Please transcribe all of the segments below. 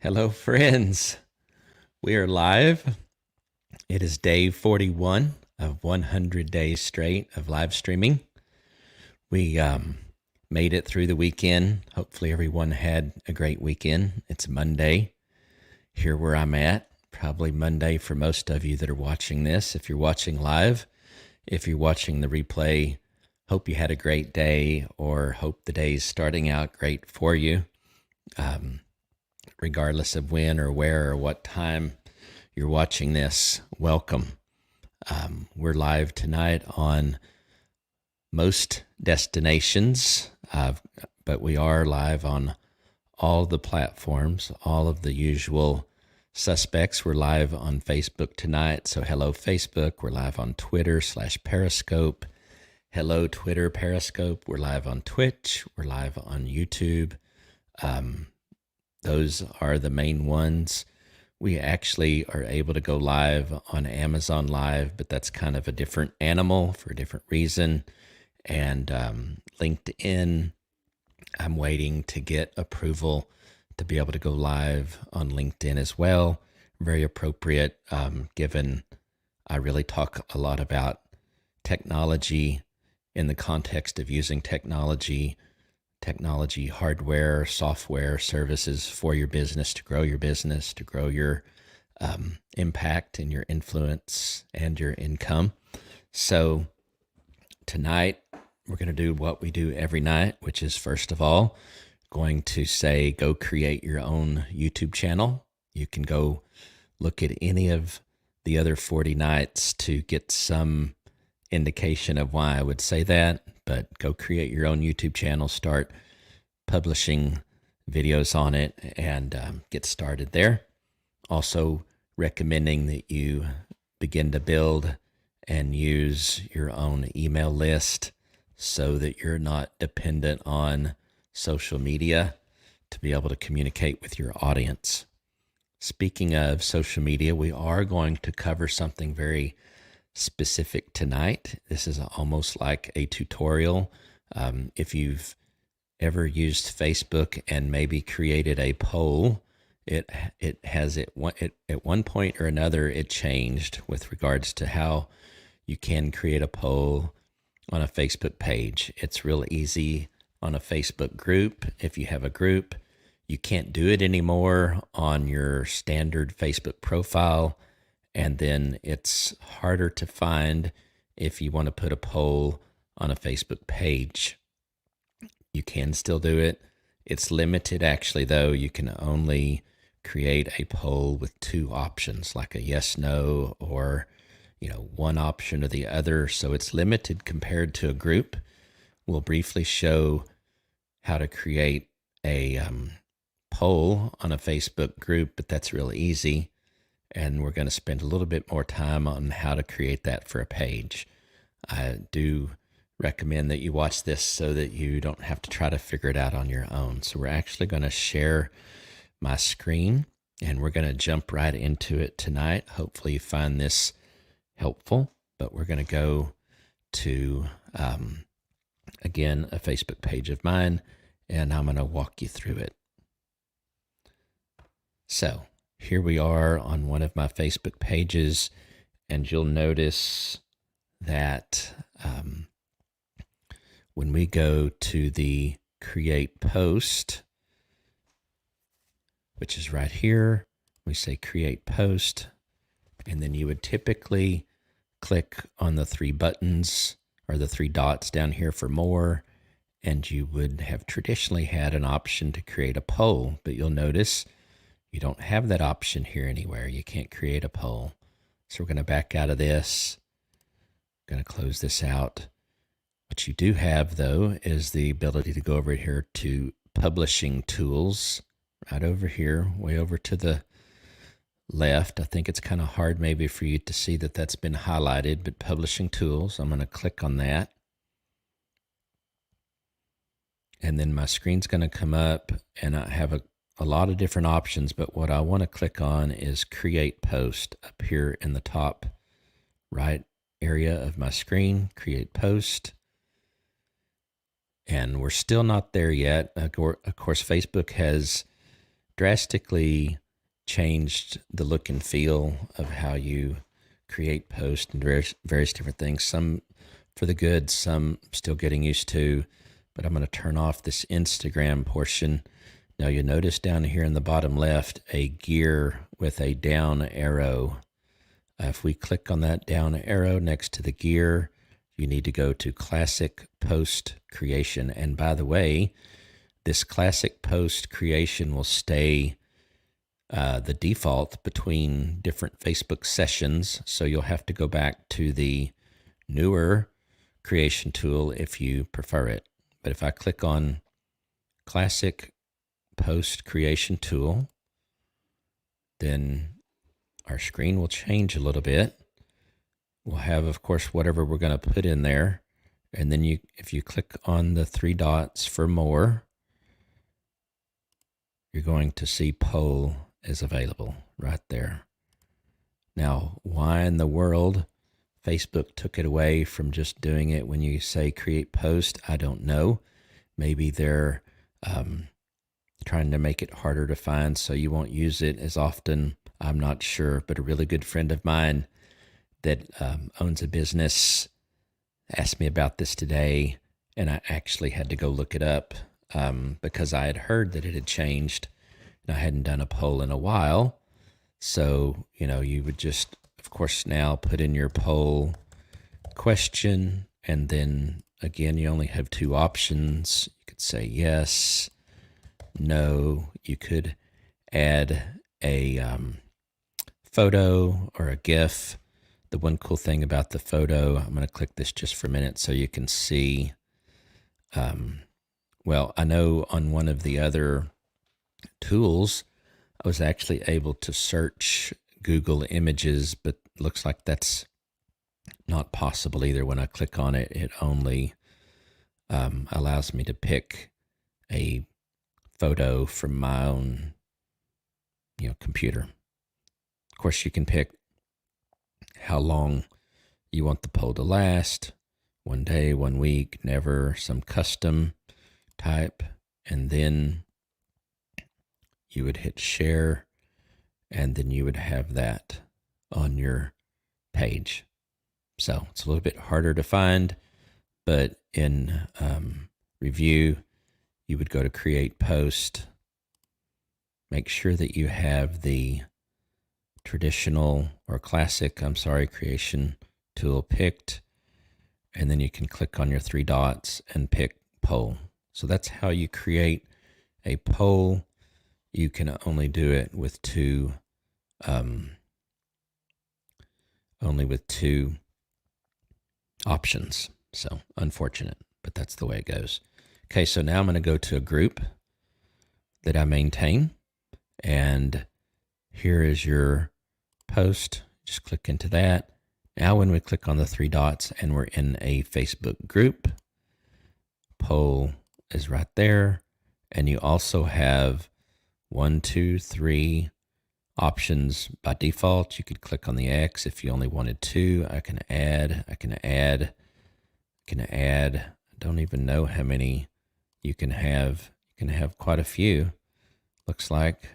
Hello, friends. We are live. It is day 41 of 100 days straight of live streaming. We made it through the weekend. Hopefully, everyone had a great weekend. It's Monday here where I'm at. Probably Monday for most of you that are watching this. If you're watching live, if you're watching the replay, hope you had a great day or hope the day's starting out great for you. Regardless of when or where or what time you're watching this, welcome. We're live tonight on most destinations, but we are live on all the platforms, all of the usual suspects. We're live on Facebook tonight, so hello Facebook. We're live on Twitter /Periscope. Hello Twitter, Periscope. We're live on Twitch. We're live on YouTube. Those are the main ones. We actually are able to go live on Amazon Live, but that's kind of a different animal for a different reason. And LinkedIn, I'm waiting to get approval to be able to go live on LinkedIn as well. Very appropriate, given I really talk a lot about technology in the context of using technology, hardware, software, services for your business, to grow your impact and your influence and your income. So tonight we're going to do what we do every night, which is first of all going to say, go create your own YouTube channel. You can go look at any of the other 40 nights to get some indication of why I would say that, but go create your own YouTube channel, start publishing videos on it, and get started there. Also recommending that you begin to build and use your own email list so that you're not dependent on social media to be able to communicate with your audience. Speaking of social media, we are going to cover something very specific tonight. This is almost like a tutorial. If you've ever used Facebook and maybe created a poll, it has at one point or another it changed with regards to how you can create a poll on a Facebook page. It's real easy on a Facebook group. If you have a group, you can't do it anymore on your standard Facebook profile. And then it's harder to find if you want to put a poll on a Facebook page. You can still do it. It's limited actually, though. You can only create a poll with two options, like a yes, no, or one option or the other. So it's limited compared to a group. We'll briefly show how to create a poll on a Facebook group, but that's real easy. And we're going to spend a little bit more time on how to create that for a page. I do recommend that you watch this so that you don't have to try to figure it out on your own. So we're actually going to share my screen and we're going to jump right into it tonight. Hopefully you find this helpful, but we're going to go to, again, a Facebook page of mine, and I'm going to walk you through it. So here we are on one of my Facebook pages, and you'll notice that when we go to the create post, which is right here, we say create post, and then you would typically click on the three buttons or the three dots down here for more, and you would have traditionally had an option to create a poll, but you'll notice you don't have that option here anywhere. You can't create a poll. So we're going to back out of this. I'm going to close this out. What you do have, though, is the ability to go over here to publishing tools, right over here, way over to the left. I think it's kind of hard maybe for you to see that that's been highlighted, but publishing tools, I'm going to click on that. And then my screen's going to come up, and I have a lot of different options, but what I want to click on is create post up here in the top right area of my screen, create post. And we're still not there yet. Of course, Facebook has drastically changed the look and feel of how you create posts and various different things. Some for the good, some still getting used to, but I'm going to turn off this Instagram portion. Now you'll notice down here in the bottom left, a gear with a down arrow. If we click on that down arrow next to the gear, you need to go to Classic Post Creation. And by the way, this Classic Post Creation will stay the default between different Facebook sessions. So you'll have to go back to the newer creation tool if you prefer it. But if I click on Classic Post Creation Tool, then our screen will change a little bit. We'll have, of course, whatever we're going to put in there. And then if you click on the three dots for more, you're going to see poll is available right there. Now, why in the world Facebook took it away from just doing it when you say create post, I don't know. Maybe they're trying to make it harder to find so you won't use it as often. I'm not sure, but a really good friend of mine that owns a business asked me about this today, and I actually had to go look it up because I had heard that it had changed, and I hadn't done a poll in a while. So, you would just, of course, now put in your poll question, and then again, you only have two options. You could say yes, no. You could add a photo or a GIF. The one cool thing about the photo, I'm going to click this just for a minute so you can see. Well, I know on one of the other tools, I was actually able to search Google Images, but looks like that's not possible either. When I click on it, it only allows me to pick a photo from my own computer. Of course, you can pick how long you want the poll to last, 1 day, 1 week, never, some custom type, and then you would hit share, and then you would have that on your page. So it's a little bit harder to find, but in review, you would go to create post, make sure that you have the traditional or classic, creation tool picked, and then you can click on your three dots and pick poll. So that's how you create a poll. You can only do it with two options. So unfortunate, but that's the way it goes. Okay, so now I'm going to go to a group that I maintain, and here is your post. Just click into that. Now when we click on the three dots and we're in a Facebook group, poll is right there, and you also have 1, 2, 3 options by default. You could click on the X if you only wanted two. I can add. I don't even know how many you can have. You can have quite a few. Looks like.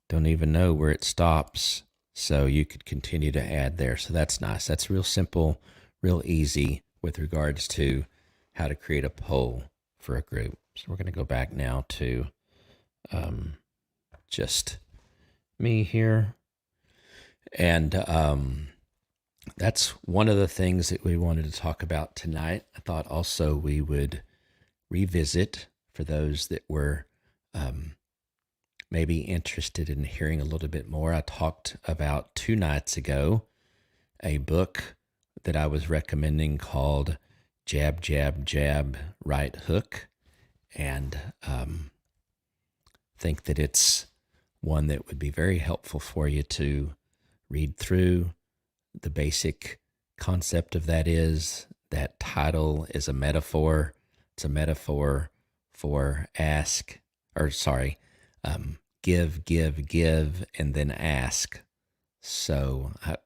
Don't even know where it stops. So you could continue to add there. So that's nice. That's real simple, real easy with regards to how to create a poll for a group. So we're going to go back now to just me here. And that's one of the things that we wanted to talk about tonight. I thought also we would revisit for those that were maybe interested in hearing a little bit more. I talked about 2 nights ago a book that I was recommending called Jab, Jab, Jab, Right Hook. And think that it's one that would be very helpful for you to read through. The basic concept of that is that title is a metaphor. It's a metaphor for give, give, give, and then ask. So I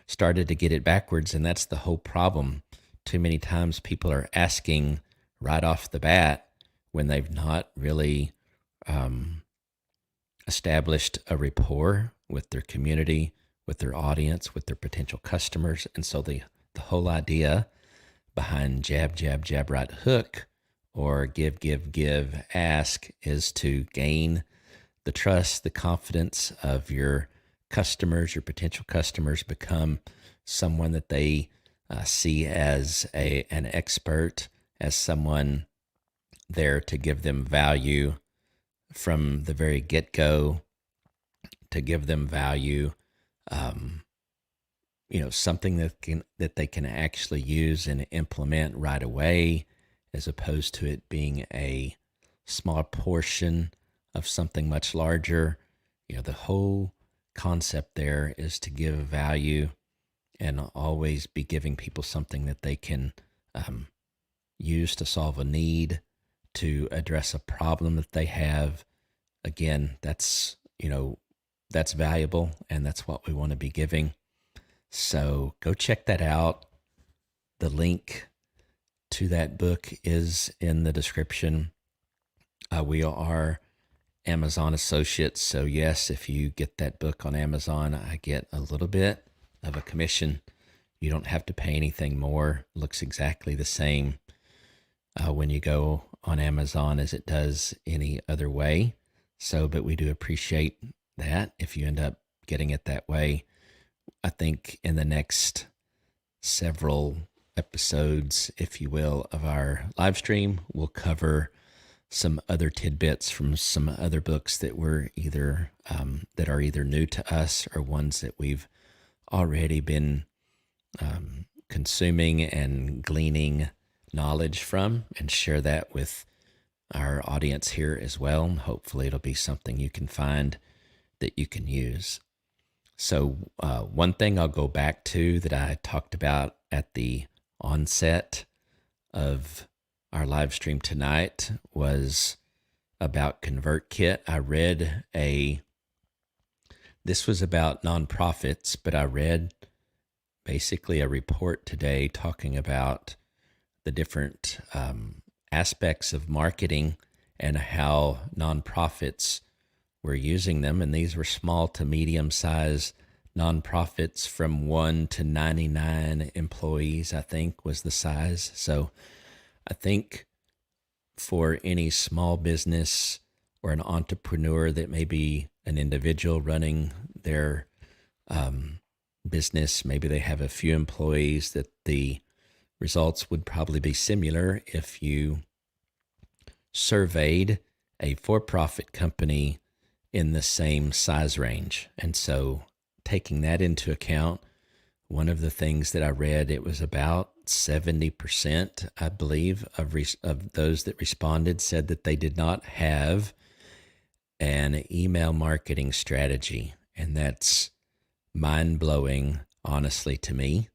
started to get it backwards, and that's the whole problem. Too many times people are asking right off the bat when they've not really established a rapport with their community, with their audience, with their potential customers. And so the whole idea behind jab, jab, jab, right hook, or give, give, give, ask, is to gain the trust, the confidence of your customers, your potential customers, become someone that they see as an expert, as someone there to give them value from the very get-go, to give them value, um, something that they can actually use and implement right away, as opposed to it being a small portion of something much larger. The whole concept there is to give value and always be giving people something that they can use to solve a need, to address a problem that they have. Again, that's valuable, and that's what we want to be giving. So go check that out. The link to that book is in the description. We are Amazon associates, so yes, if you get that book on Amazon, I get a little bit of a commission. You don't have to pay anything more. It looks exactly the same when you go on Amazon as it does any other way. So, but we do appreciate that if you end up getting it that way. I think in the next several episodes, if you will, of our live stream, we'll cover some other tidbits from some other books that were either that are either new to us or ones that we've already been consuming and gleaning knowledge from, and share that with our audience here as well. Hopefully it'll be something you can find that you can use. So one thing I'll go back to that I talked about at the onset of our live stream tonight was about ConvertKit. I read this was about nonprofits, but I read basically a report today talking about the different aspects of marketing and how nonprofits were using them. And these were small to medium-sized nonprofits from 1 to 99 employees, I think was the size. So I think for any small business or an entrepreneur that may be an individual running their business, maybe they have a few employees, that the results would probably be similar if you surveyed a for-profit company in the same size range. And so taking that into account, one of the things that I read, it was about 70%, I believe, of those that responded said that they did not have an email marketing strategy. And that's mind-blowing, honestly, to me.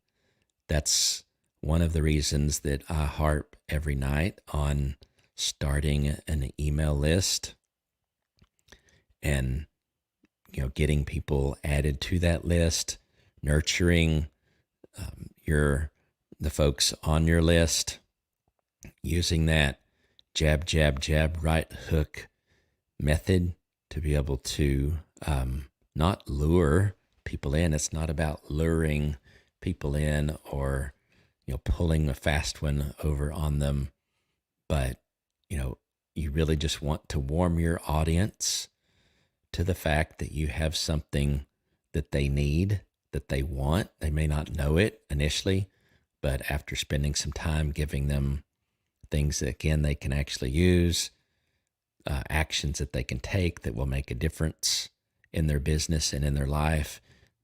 That's one of the reasons that I harp every night on starting an email list and getting people added to that list, nurturing the folks on your list, using that jab, jab, jab, right hook method to be able to not lure people in. It's not about luring people in or pulling a fast one over on them, but you really just want to warm your audience to the fact that you have something that they need, that they want. They may not know it initially, but after spending some time giving them things that, again, they can actually use, actions that they can take that will make a difference in their business and in their life,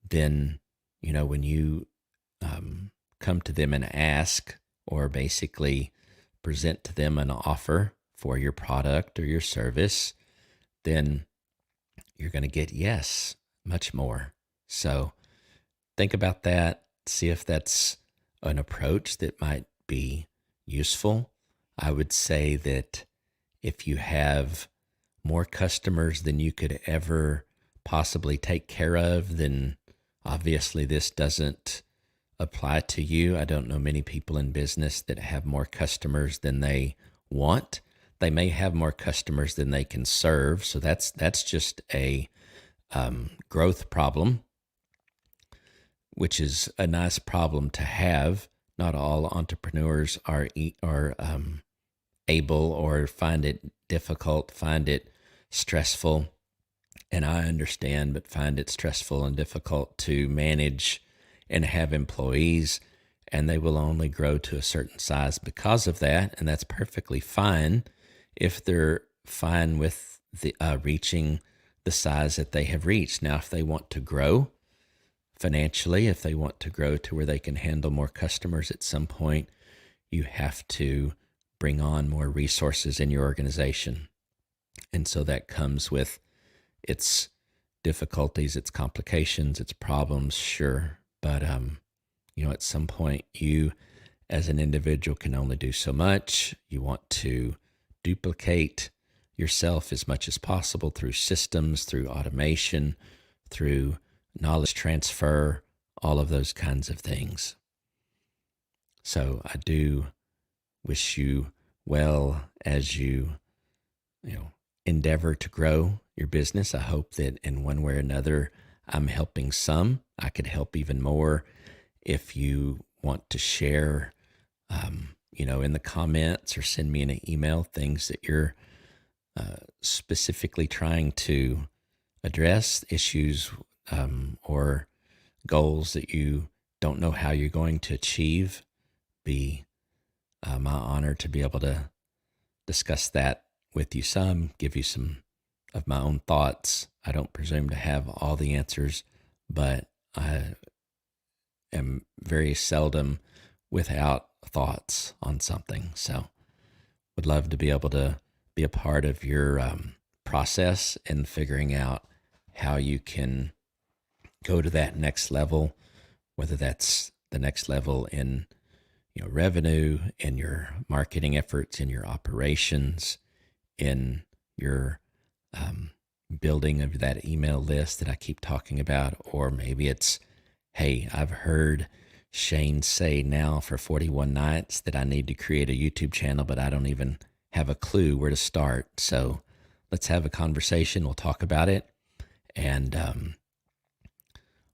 then, when you come to them and ask, or basically present to them an offer for your product or your service, then you're going to get yes, much more. So think about that. See if that's an approach that might be useful. I would say that if you have more customers than you could ever possibly take care of, then obviously this doesn't apply to you. I don't know many people in business that have more customers than they want. they may have more customers than they can serve. So that's just a growth problem, which is a nice problem to have. Not all entrepreneurs are able or find it difficult, find it stressful. And I understand, but find it stressful and difficult to manage and have employees, and they will only grow to a certain size because of that. And that's perfectly fine if they're fine with the reaching the size that they have reached. Now, if they want to grow financially, if they want to grow to where they can handle more customers at some point, you have to bring on more resources in your organization. And so that comes with its difficulties, its complications, its problems, sure. But, at some point, you as an individual can only do so much. You want to duplicate yourself as much as possible through systems, through automation, through knowledge transfer, all of those kinds of things. So I do wish you well as you endeavor to grow your business. I hope that in one way or another, I'm helping some. I could help even more. If you want to share, in the comments or send me an email, things that you're specifically trying to address, issues or goals that you don't know how you're going to achieve, be my honor to be able to discuss that with you some, give you some of my own thoughts. I don't presume to have all the answers, but I am very seldom without thoughts on something. So would love to be able to be a part of your process in figuring out how you can go to that next level, whether that's the next level in revenue, in your marketing efforts, in your operations, in your building of that email list that I keep talking about. Or maybe it's, hey, I've heard Shane say now for 41 nights that I need to create a YouTube channel, but I don't even have a clue where to start. So let's have a conversation. We'll talk about it. And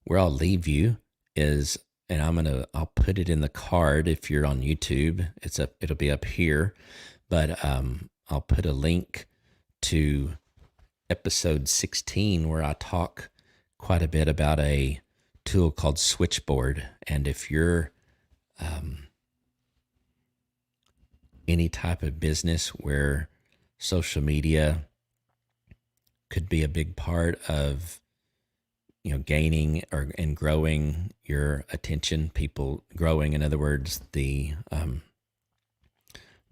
where I'll leave you is, and I'll put it in the card if you're on YouTube. It'll be up here, but I'll put a link to episode 16 where I talk quite a bit about a tool called Switchboard. And if you're any type of business where social media could be a big part of gaining and growing your attention, people growing, in other words, the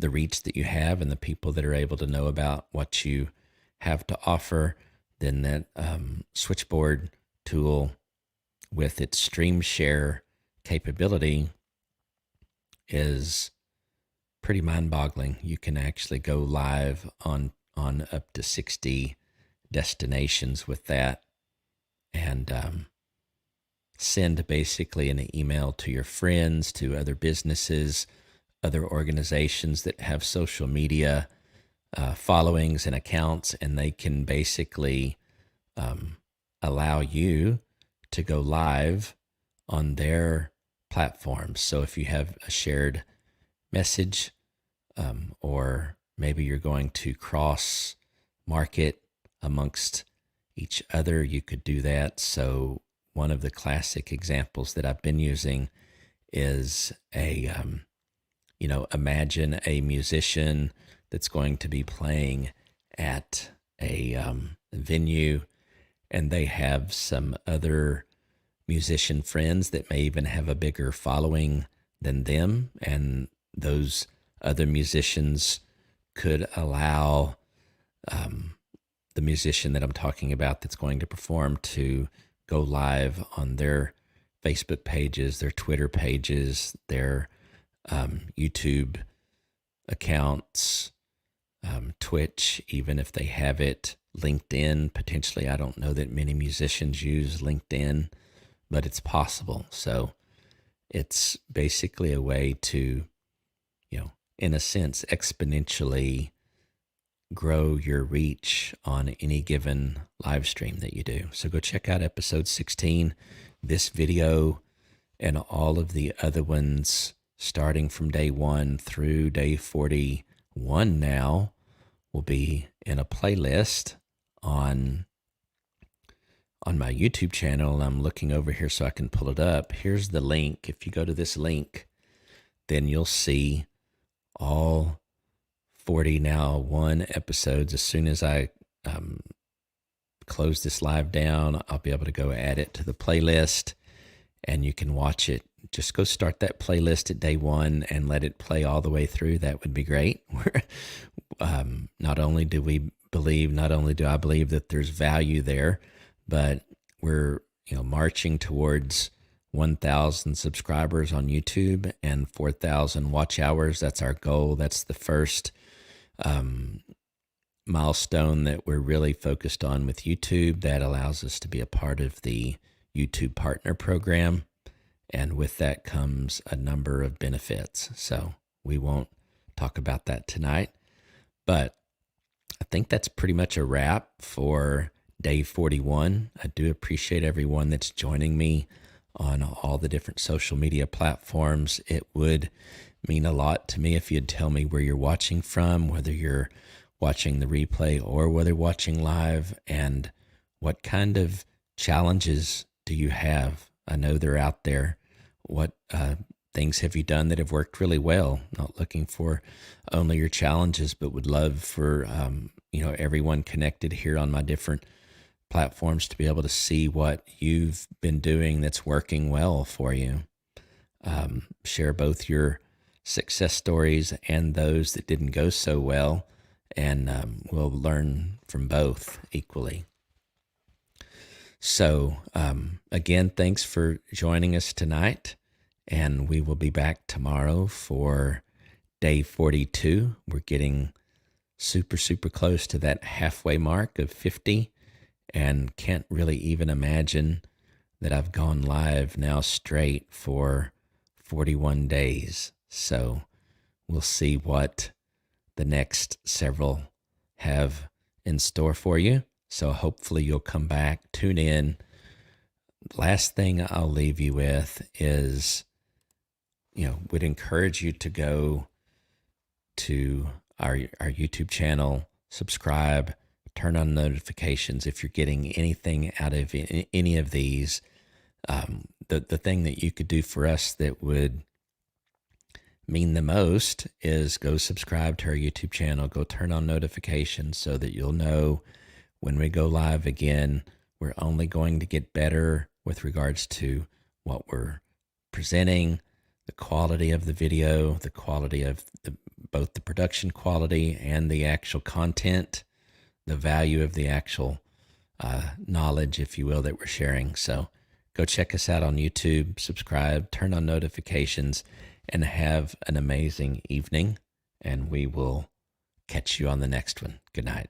reach that you have and the people that are able to know about what you have to offer, then that Switchboard tool with its stream share capability is pretty mind-boggling. You can actually go live on up to 60 destinations with that, and send basically an email to your friends, to other businesses, other organizations that have social media followings and accounts, and they can basically allow you to go live on their platforms. So if you have a shared message, or maybe you're going to cross market amongst each other, you could do that. So one of the classic examples that I've been using is imagine a musician that's going to be playing at a venue, and they have some other musician friends that may even have a bigger following than them. And those other musicians could allow the musician that I'm talking about that's going to perform to go live on their Facebook pages, their Twitter pages, their YouTube accounts, Twitch, even if they have it, LinkedIn, potentially. I don't know that many musicians use LinkedIn, but it's possible. So it's basically a way to, in a sense, exponentially grow your reach on any given live stream that you do. So go check out episode 16, this video, and all of the other ones starting from day 1 through day 41 now will be in a playlist on my YouTube channel. I'm looking over here so I can pull it up. Here's the link. If you go to this link, then you'll see all 41 episodes. As soon as I close this live down, I'll be able to go add it to the playlist, and you can watch it. Just go start that playlist at day 1 and let it play all the way through. That would be great. Not only do I believe that there's value there, but we're marching towards 1,000 subscribers on YouTube and 4,000 watch hours. That's our goal. That's the first milestone that we're really focused on with YouTube. That allows us to be a part of the YouTube Partner Program. And with that comes a number of benefits. So we won't talk about that tonight. But I think that's pretty much a wrap for day 41. I do appreciate everyone that's joining me on all the different social media platforms. It would mean a lot to me if you'd tell me where you're watching from, whether you're watching the replay or whether watching live, and what kind of challenges do you have? I know they're out there. What things have you done that have worked really well? Not looking for only your challenges, but would love for everyone connected here on my different platforms to be able to see what you've been doing that's working well for you. Share both your success stories and those that didn't go so well, and we'll learn from both equally. So again, thanks for joining us tonight, and we will be back tomorrow for day 42. We're getting super, super close to that halfway mark of 50, and can't really even imagine that I've gone live now straight for 41 days. So we'll see what the next several have in store for you. So hopefully you'll come back, tune in. Last thing I'll leave you with is, would encourage you to go to our YouTube channel, subscribe, turn on notifications if you're getting anything out of any of these. The thing that you could do for us that would mean the most is go subscribe to our YouTube channel, go turn on notifications so that you'll know when we go live again. We're only going to get better with regards to what we're presenting, the quality of the video, the quality of both the production quality and the actual content, the value of the actual knowledge, if you will, that we're sharing. So go check us out on YouTube, subscribe, turn on notifications, and have an amazing evening. And we will catch you on the next one. Good night.